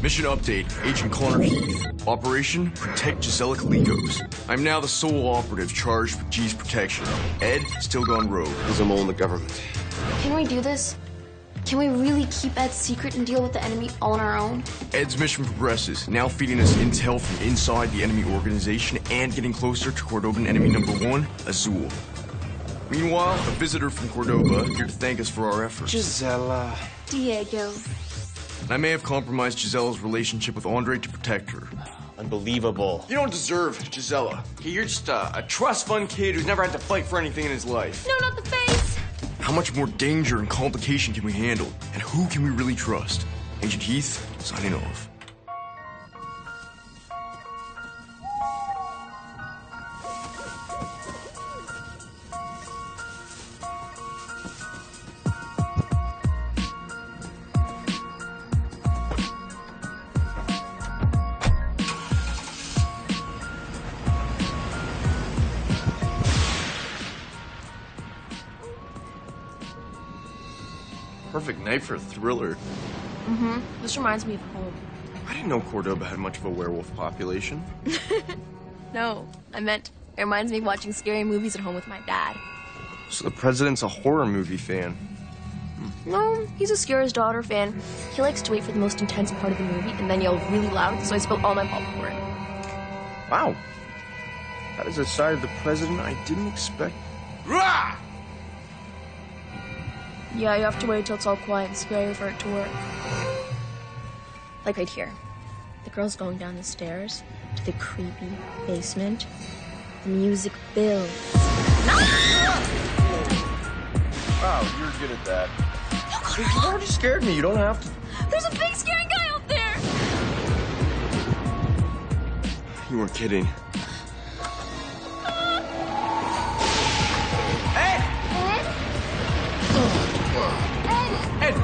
Mission update, Agent Connor Heath. Operation, protect Gisela Calicos. I'm now the sole operative charged with G's protection. Ed, still gone rogue. There's a mole in the government. Can we do this? Can we really keep Ed's secret and deal with the enemy all on our own? Ed's mission progresses, now feeding us intel from inside the enemy organization and getting closer to Cordoban enemy number 1, Azul. Meanwhile, a visitor from Cordoba here to thank us for our efforts. Gisela. Diego. I may have compromised Gisela's relationship with Andre to protect her. Unbelievable. You don't deserve Gisela. You're just a trust fund kid who's never had to fight for anything in his life. No, not the face! How much more danger and complication can we handle? And who can we really trust? Agent Heath, signing off. Perfect night for a thriller. Mm-hmm. This reminds me of home. I didn't know Cordoba had much of a werewolf population. No, I meant it reminds me of watching scary movies at home with my dad. So the president's a horror movie fan. No, he's a Scare His Daughter fan. He likes to wait for the most intense part of the movie and then yell really loud, so I spilled all my popcorn. Wow. That is a side of the president I didn't expect. Rah! Yeah, you have to wait till it's all quiet and scary for it to work. Like right here. The girl's going down the stairs to the creepy basement. The music builds. Wow, you're good at that. You already scared me. You don't have to. There's a big scary guy out there! You weren't kidding. Ed!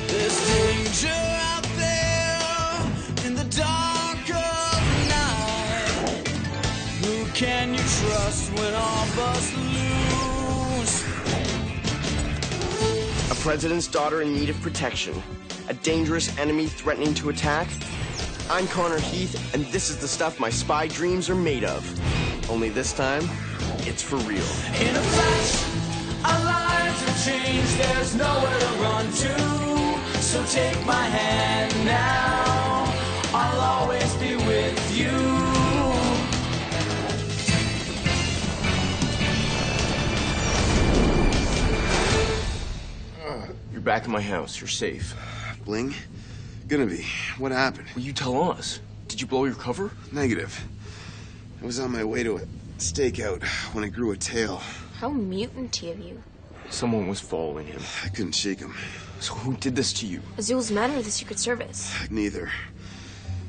There's danger out there in the dark of night. Who can you trust when all bus lose? A president's daughter in need of protection. A dangerous enemy threatening to attack. I'm Connor Heath, and this is the stuff my spy dreams are made of. Only this time, it's for real. In a flash, our lives have changed. There's nowhere to run to. So take my hand now. I'll always be with you. You're back in my house. You're safe. Bling? Gonna be. What happened? Will you tell us? Did you blow your cover? Negative. I was on my way to a stakeout when it grew a tail. How mutant-y of you. Someone was following him. I couldn't shake him. So who did this to you? Azul's men or the Secret Service? Neither.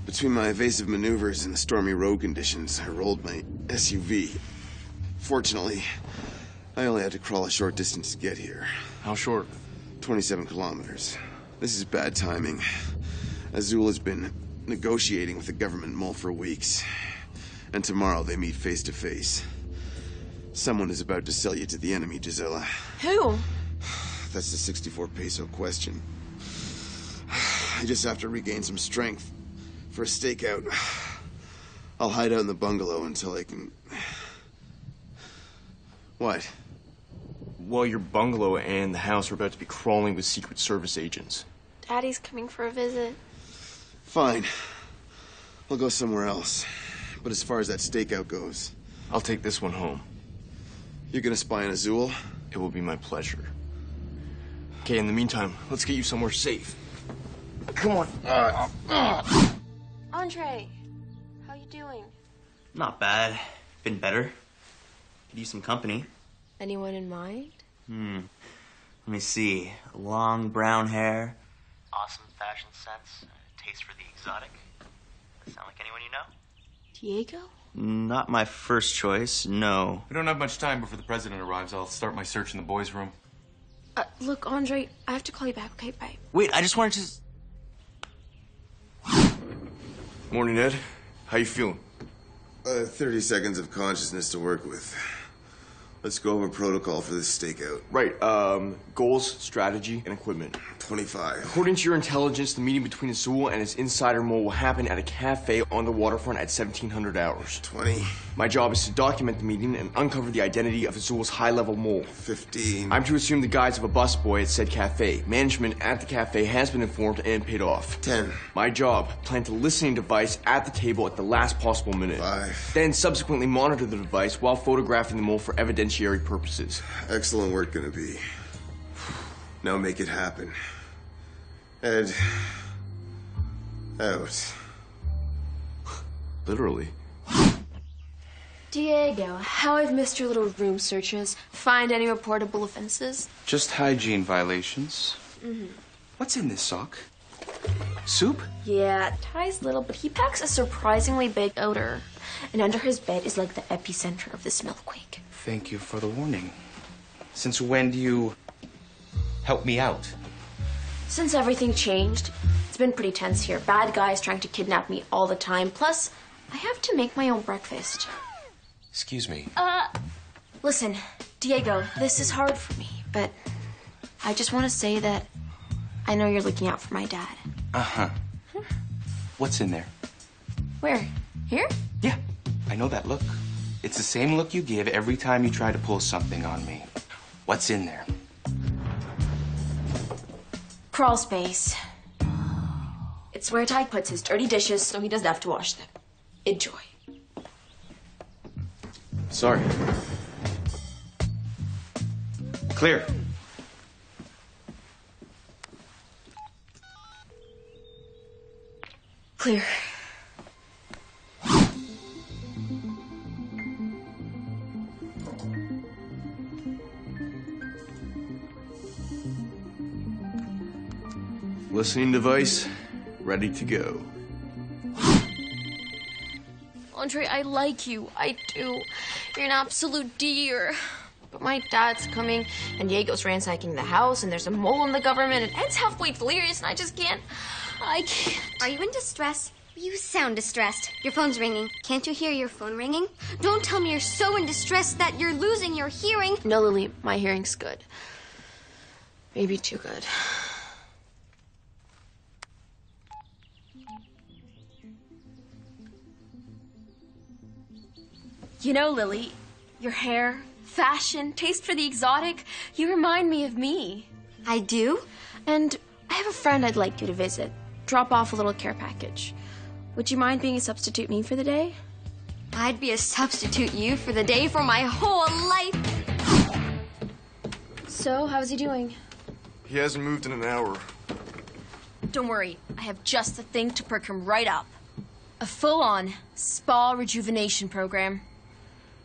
Between my evasive maneuvers and the stormy road conditions, I rolled my SUV. Fortunately, I only had to crawl a short distance to get here. How short? 27 kilometers. This is bad timing. Azul has been negotiating with the government mole for weeks. And tomorrow they meet face to face. Someone is about to sell you to the enemy, Gisela. Who? That's the 64 peso question. I just have to regain some strength for a stakeout. I'll hide out in the bungalow until I can... What? Well, your bungalow and the house are about to be crawling with Secret Service agents. Daddy's coming for a visit. Fine. I'll go somewhere else. But as far as that stakeout goes... I'll take this one home. You're gonna spy on Azul? It will be my pleasure. Okay, in the meantime, let's get you somewhere safe. Come on. Andre, how you doing? Not bad. Been better. Could use some company. Anyone in mind? Let me see. Long brown hair. Awesome fashion sense. Taste for the exotic. Sound like anyone you know? Diego? Not my first choice, no. We don't have much time before the president arrives. I'll start my search in the boys' room. Look, Andre, I have to call you back, okay? Bye. Wait, I just wanted to... Morning, Ed. How you feeling? 30 seconds of consciousness to work with. Let's go over protocol for this stakeout. Right, goals, strategy, and equipment. 25. According to your intelligence, the meeting between Azul and his insider mole will happen at a cafe on the waterfront at 1700 hours. 20. My job is to document the meeting and uncover the identity of Azul's high-level mole. 15. I'm to assume the guise of a busboy at said cafe. Management at the cafe has been informed and paid off. 10. My job, plant a listening device at the table at the last possible minute. 5. Then subsequently monitor the device while photographing the mole for evidentiary purposes. Excellent work gonna be. Now make it happen. Ed. Out. Literally. Diego, how I've missed your little room searches. Find any reportable offenses? Just hygiene violations. What's in this sock? Soup? Yeah, Ty's little, but he packs a surprisingly big odor. And under his bed is like the epicenter of this milkquake. Thank you for the warning. Since when do you help me out? Since everything changed, it's been pretty tense here. Bad guys trying to kidnap me all the time. Plus, I have to make my own breakfast. Excuse me. Listen, Diego, this is hard for me, but I just want to say that I know you're looking out for my dad. Uh-huh. What's in there? Where? Here? Yeah, I know that look. It's the same look you give every time you try to pull something on me. What's in there? Crawl space. It's where Ty puts his dirty dishes so he doesn't have to wash them. Enjoy. Sorry. Clear. Clear. Listening device, ready to go. Andre, I like you. I do. You're an absolute dear. But my dad's coming, and Diego's ransacking the house, and there's a mole in the government, and Ed's halfway delirious, and I can't. Are you in distress? You sound distressed. Your phone's ringing. Can't you hear your phone ringing? Don't tell me you're so in distress that you're losing your hearing. No, Lily, my hearing's good. Maybe too good. You know, Lily, your hair, fashion, taste for the exotic, you remind me of me. I do? And I have a friend I'd like you to visit. Drop off a little care package. Would you mind being a substitute me for the day? I'd be a substitute you for the day for my whole life. So, how's he doing? He hasn't moved in an hour. Don't worry, I have just the thing to perk him right up. A full-on spa rejuvenation program.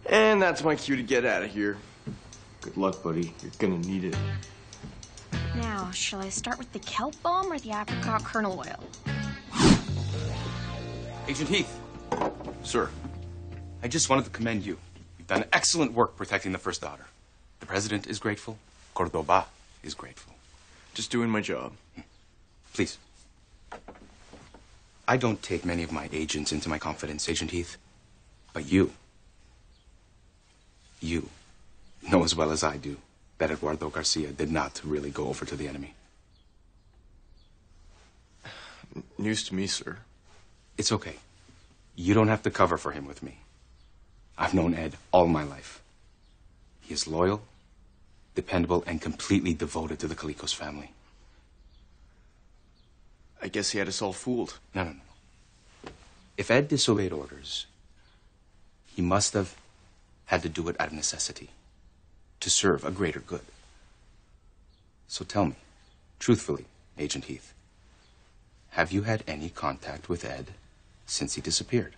And that's my cue to get out of here. Good luck, buddy. You're gonna need it. Now, shall I start with the kelp balm or the apricot kernel oil? Agent Heath, Sir. I just wanted to commend you. You've done excellent work protecting the first daughter. The president is grateful. Cordoba is grateful. Just doing my job. Please. I don't take many of my agents into my confidence, Agent Heath. But you know as well as I do that Eduardo Garcia did not really go over to the enemy. News to me, sir. It's okay. You don't have to cover for him with me. I've known Ed all my life. He is loyal, dependable, and completely devoted to the Calicos family. I guess he had us all fooled. No. If Ed disobeyed orders, he must have had to do it out of necessity, to serve a greater good. So tell me, truthfully, Agent Heath, have you had any contact with Ed since he disappeared?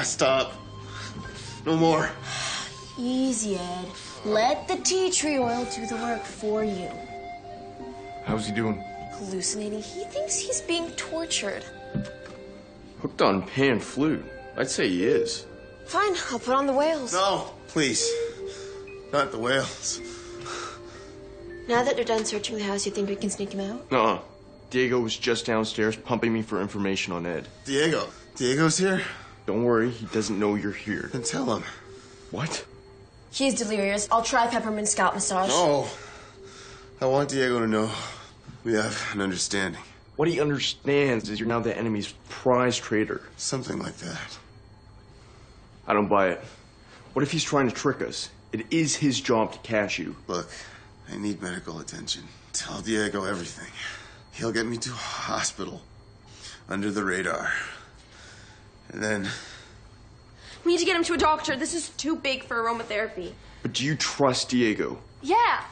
Stop. No more. Easy, Ed. Let the tea tree oil do the work for you. How's he doing? Hallucinating. He thinks he's being tortured. Hooked on pan flute. I'd say he is. Fine, I'll put on the whales. No, please. Not the whales. Now that they're done searching the house, you think we can sneak him out? Diego was just downstairs pumping me for information on Ed. Diego, Diego's here? Don't worry, he doesn't know you're here. Then tell him. What? He's delirious. I'll try peppermint scalp massage. No. I want Diego to know we have an understanding. What he understands is you're now the enemy's prize trader. Something like that. I don't buy it. What if he's trying to trick us? It is his job to catch you. Look, I need medical attention. Tell Diego everything. He'll get me to a hospital. Under the radar. And then... We need to get him to a doctor. This is too big for aromatherapy. But do you trust Diego? Yeah.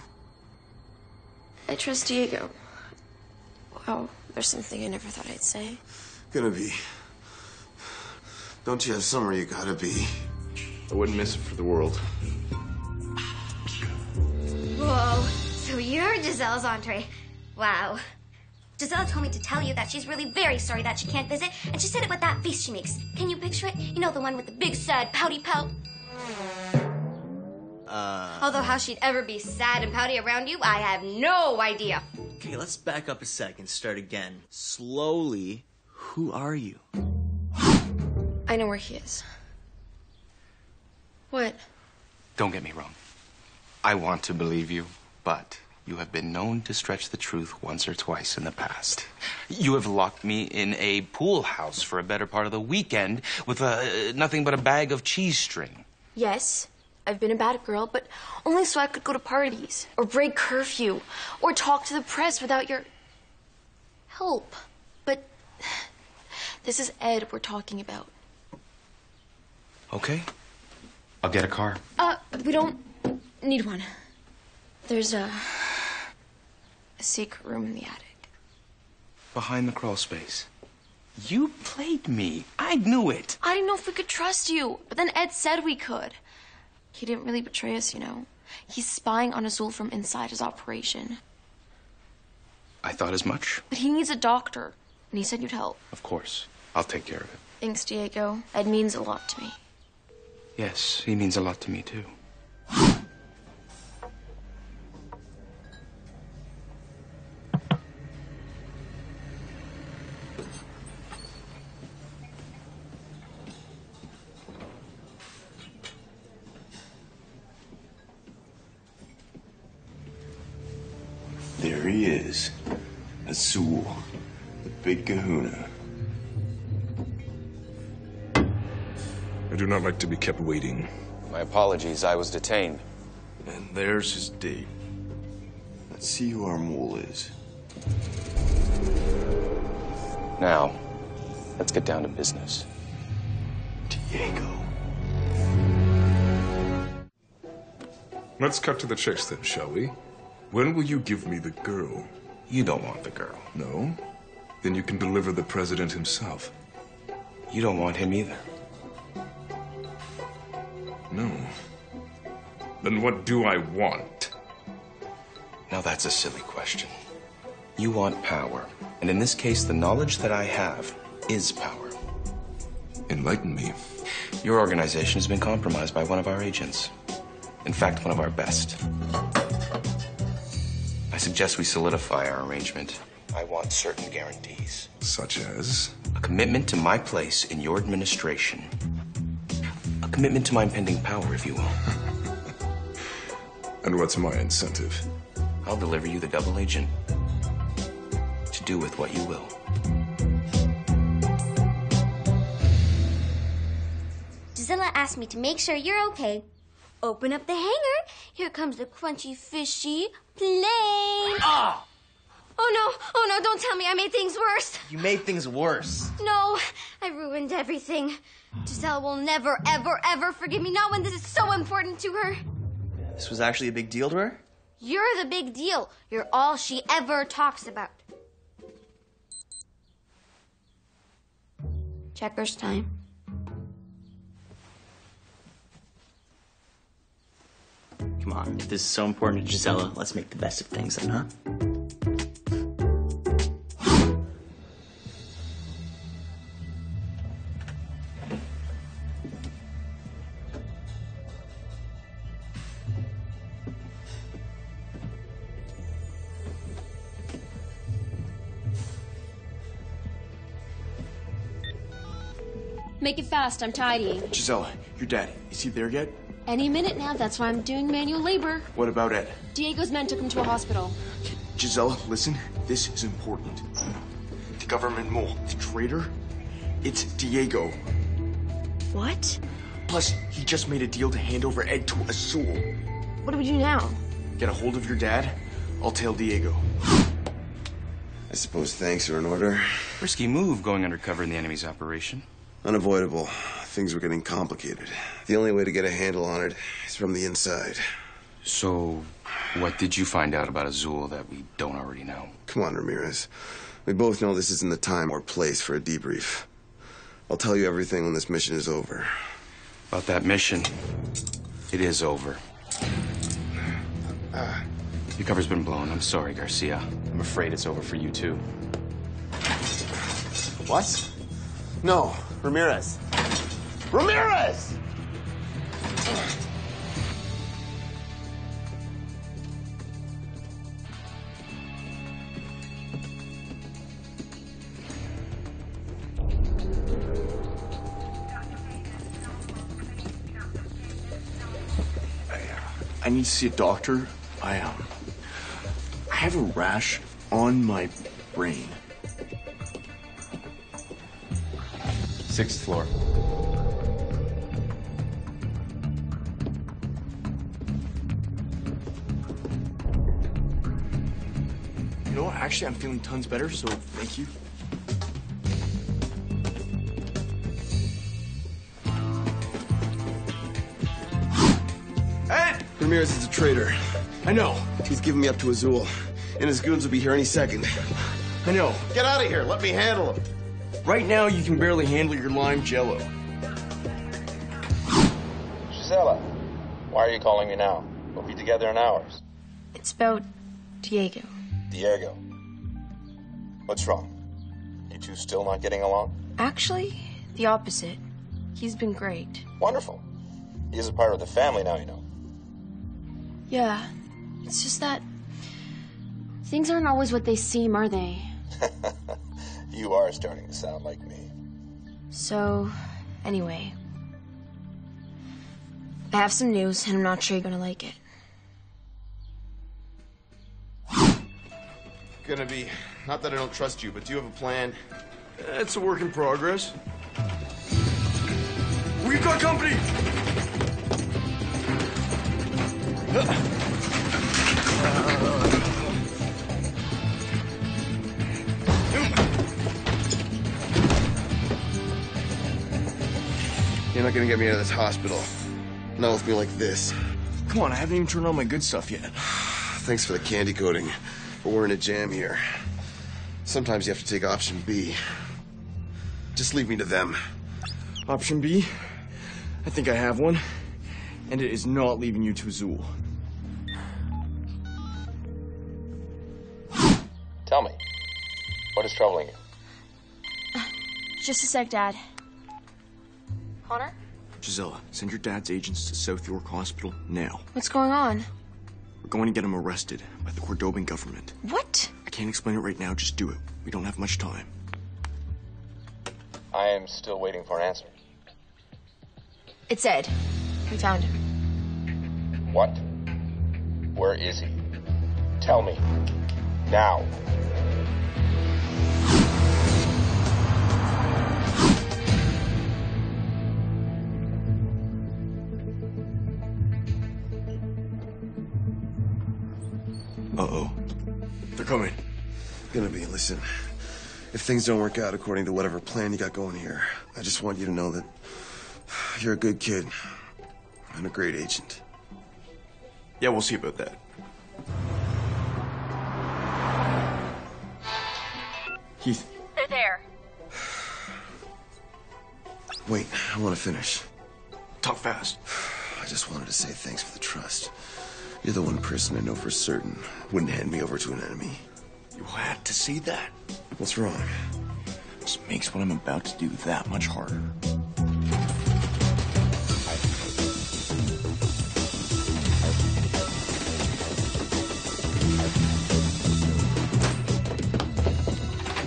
I trust Diego. Wow, there's something I never thought I'd say. Gonna be. Don't you have somewhere you gotta be? I wouldn't miss it for the world. Whoa, so you're Giselle's entree. Wow. Giselle told me to tell you that she's really very sorry that she can't visit, and she said it with that face she makes. Can you picture it? You know, the one with the big, sad, pouty pout? Although how she'd ever be sad and pouty around you, I have no idea. Okay, let's back up a second, start again. Slowly, who are you? I know where he is. What? Don't get me wrong. I want to believe you, but you have been known to stretch the truth once or twice in the past. You have locked me in a pool house for a better part of the weekend with nothing but a bag of cheese string. Yes, I've been a bad girl, but only so I could go to parties, or break curfew, or talk to the press without your help. But this is Ed we're talking about. Okay. I'll get a car. We don't need one. There's a secret room in the attic. Behind the crawl space. You played me. I knew it. I didn't know if we could trust you, but then Ed said we could. He didn't really betray us, you know. He's spying on Azul from inside his operation. I thought as much. But he needs a doctor, and he said you'd help. Of course. I'll take care of it. Thanks, Diego. Ed means a lot to me. Yes, he means a lot to me, too. There he is. Azul, the big kahuna. I do not like to be kept waiting. My apologies, I was detained. And there's his date. Let's see who our mole is. Now, let's get down to business. Diego. Let's cut to the chase then, shall we? When will you give me the girl? You don't want the girl. No? Then you can deliver the president himself. You don't want him either. No. Then what do I want? Now that's a silly question. You want power. And in this case, the knowledge that I have is power. Enlighten me. Your organization has been compromised by one of our agents. In fact, one of our best. I suggest we solidify our arrangement. I want certain guarantees. Such as? A commitment to my place in your administration. A commitment to my impending power, if you will. And what's my incentive? I'll deliver you the double agent. To do with what you will. Gisela asked me to make sure you're okay. Open up the hanger. Here comes the crunchy, fishy plane. Ah! Oh no, don't tell me I made things worse. You made things worse. No, I ruined everything. Giselle will never, ever, ever forgive me, not when this is so important to her. This was actually a big deal to her? You're the big deal. You're all she ever talks about. Checkers time. Come on, if this is so important to Gisela, let's make the best of things then, huh? Make it fast, I'm tidying. Gisela, your dad, is he there yet? Any minute now, that's why I'm doing manual labor. What about Ed? Diego's men took him to a hospital. Okay, Gisela, listen, this is important. The government mole, the traitor, it's Diego. What? Plus, he just made a deal to hand over Ed to Azul. What do we do now? Get a hold of your dad, I'll tell Diego. I suppose thanks are in order. Risky move going undercover in the enemy's operation. Unavoidable. Things were getting complicated. The only way to get a handle on it is from the inside. So, what did you find out about Azul that we don't already know? Come on, Ramirez. We both know this isn't the time or place for a debrief. I'll tell you everything when this mission is over. About that mission, it is over. Your cover's been blown. I'm sorry, Garcia. I'm afraid it's over for you, too. What? No, Ramirez. Ramirez! I need to see a doctor. I have a rash on my brain. 6th floor. You know what? Actually, I'm feeling tons better, so thank you. Ed! Ramirez is a traitor. I know. He's giving me up to Azul, and his goons will be here any second. I know. Get out of here. Let me handle him. Right now, you can barely handle your lime jello. Gisela, why are you calling me now? We'll be together in hours. It's about Diego. Diego. What's wrong? You two still not getting along? Actually, the opposite. He's been great. Wonderful. He is a part of the family now, you know. Yeah, it's just that things aren't always what they seem, are they? You are starting to sound like me. So, anyway, I have some news, and I'm not sure you're gonna like it. Gonna be. Not that I don't trust you, but do you have a plan? It's a work in progress. We've got company! You're not gonna get me out of this hospital. Not with me like this. Come on, I haven't even turned on my good stuff yet. Thanks for the candy coating, but we're in a jam here. Sometimes you have to take option B. Just leave me to them. Option B? I think I have one. And it is not leaving you to Azul. Tell me, what is troubling you? Just a sec, Dad. Connor? Gisela, send your dad's agents to South York Hospital now. What's going on? We're going to get him arrested by the Cordoban government. What? I can't explain it right now, just do it. We don't have much time. I am still waiting for an answer. It's Ed. We found him. What? Where is he? Tell me. Now. Uh-oh. They're coming. Gonna be. Listen, if things don't work out according to whatever plan you got going here, I just want you to know that you're a good kid and a great agent. Yeah, we'll see about that. Heath. They're there. Wait, I want to finish. Talk fast. I just wanted to say thanks for the trust. You're the one person I know for certain wouldn't hand me over to an enemy. You had to say that. What's wrong? Just makes what I'm about to do that much harder.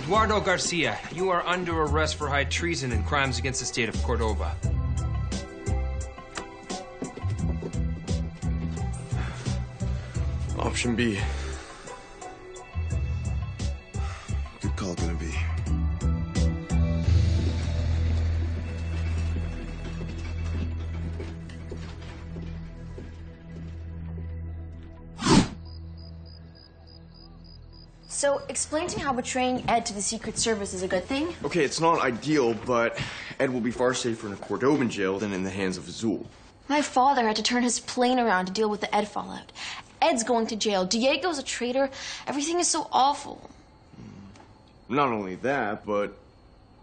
Eduardo Garcia, you are under arrest for high treason and crimes against the state of Cordoba. Option B. Good call, gonna be. So, explain to me how betraying Ed to the Secret Service is a good thing. Okay, it's not ideal, but Ed will be far safer in a Cordoban jail than in the hands of Azul. My father had to turn his plane around to deal with the Ed fallout. Ed's going to jail. Diego's a traitor. Everything is so awful. Not only that, but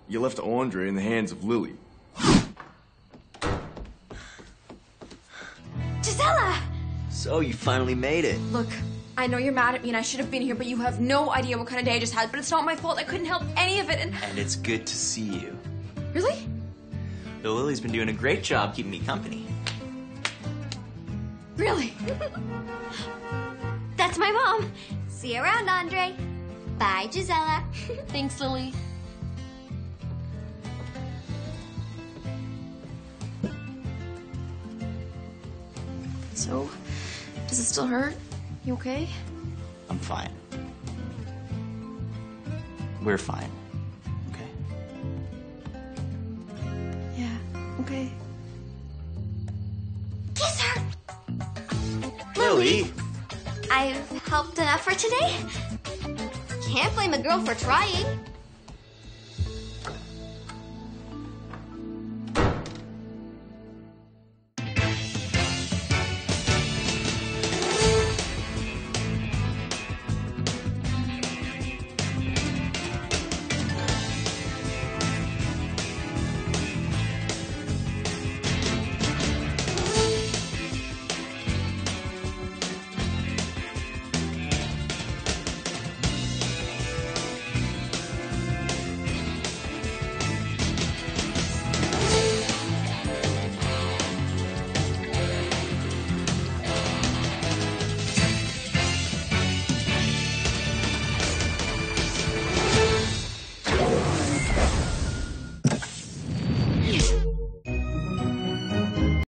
you left Andre in the hands of Lily. Gisela! So you finally made it. Look, I know you're mad at me and I should have been here, but you have no idea what kind of day I just had. But it's not my fault. I couldn't help any of it. And it's good to see you. Really? Though Lily's been doing a great job keeping me company. Really? That's my mom. See you around, Andre. Bye, Gisela. Thanks, Lily. So, does it still hurt? You okay? I'm fine. We're fine. Okay? Yeah, okay. Kiss her! Lily! I've helped enough for today. Can't blame a girl for trying.